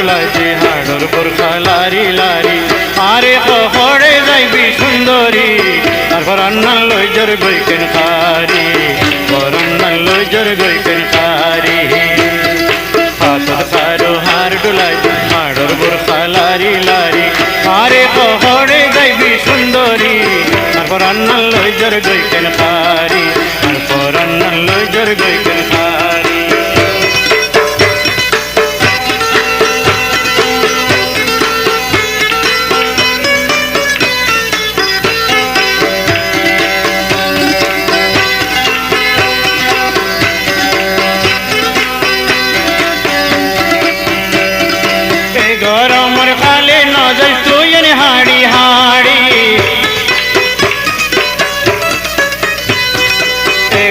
ডুলাইছি হাড়র বোরখা লারি লারি আরে হরে যাইবি সুন্দরী তারপর আন্নাল লই জর গইকেন খারি পরান্নাল লই জর গইকেন খারি হাতর কারো হার ডুলাইছি হাড়র বোরখা লারি লারি আরে হরে যাইবি সুন্দরী তারপর আন্নাল লই জর গইকেন খারি তারপর আন্নাল লই জর গইকেন খারি গরমর খালে নজর তুই হাড়ি হাড়ি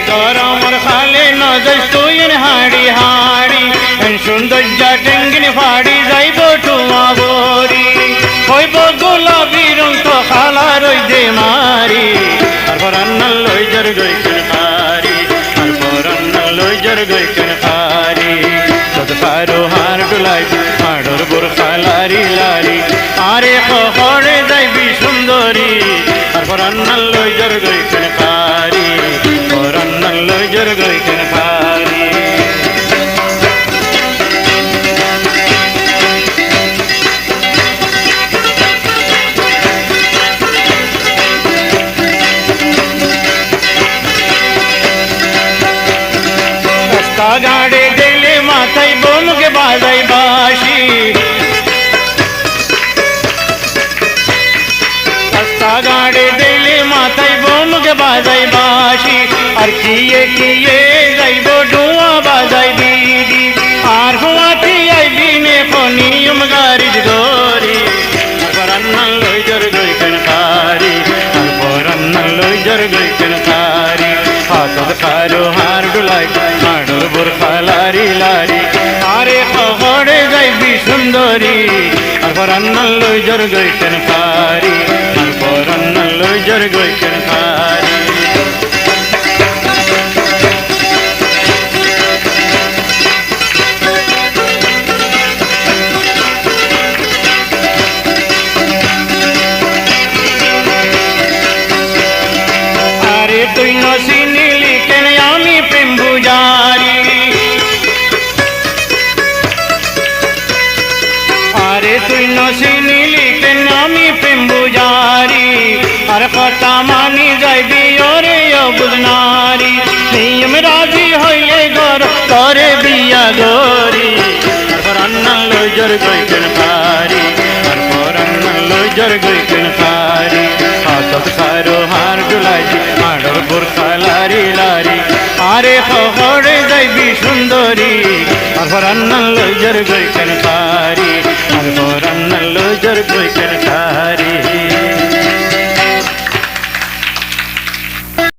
গরমর খালে নজর তুই হাড়ি হাড়ি সৌন্দর্য টেঙ্গিন ফাড়ি যাইব টুমা বরি হইব গোলাপি রং তো খালা রই দে মারি তারপর আন্নাল লই জর গইকেন খারি তারপর আন্নাল লই জর গইকেন খারি কারো হার ডুলাইছি হাড়র বোরখা লারি লারি আরে হরে যাইবি সুন্দরী তারপর আন্নাল লই জর গইকেন খারি পর আন্নাল লই জর গইকেন খারি গাড়ে দিলে মাথায় বোমকে বাজাই বাসি রাস্তা গাড়ে দিলে মাথায় বোমকে বাজাই বাসি আর কিয়ে কিয়ে যাইব ডুয়া বাজাই দিদি আর হুয়াতি আইবি নে ফনিয়ম গাড়ি গরি তারপর আন্নাল লই জর গইকেন খারি তারপর আন্নাল লই জর গইকেন খারি হাতর কারো হার ডুলাই হাড়র বোরখা লারি লারি আরে হরে যাইবি সুন্দরী তারপর আন্নাল লই জর গইকেন খারি তারপর আন্নাল লই জর গইকেন খারি আরে তুই নসিনিলি কেন আমি প্রেম বুঝারি আরে তুই নসিনিলি কেন আমি প্রেম বুঝারি আর কথা মানি যাইবি ওরে বুঝনারি নিয়ম রাজি হইলে গর করে বিয়া গরি তারপর আন্নাল লই জর গইকেন খারি তারপর আন্নাল লই জর গইকেন খারি হাতত কারো হার ডুলাইছি হাড়র বোরখা লারি লারি আরে হরে যাইবি সুন্দরী তারপর আন্নাল লই জর গইকেন খারি তারপর আন্নাল লই জর গইকেন খারি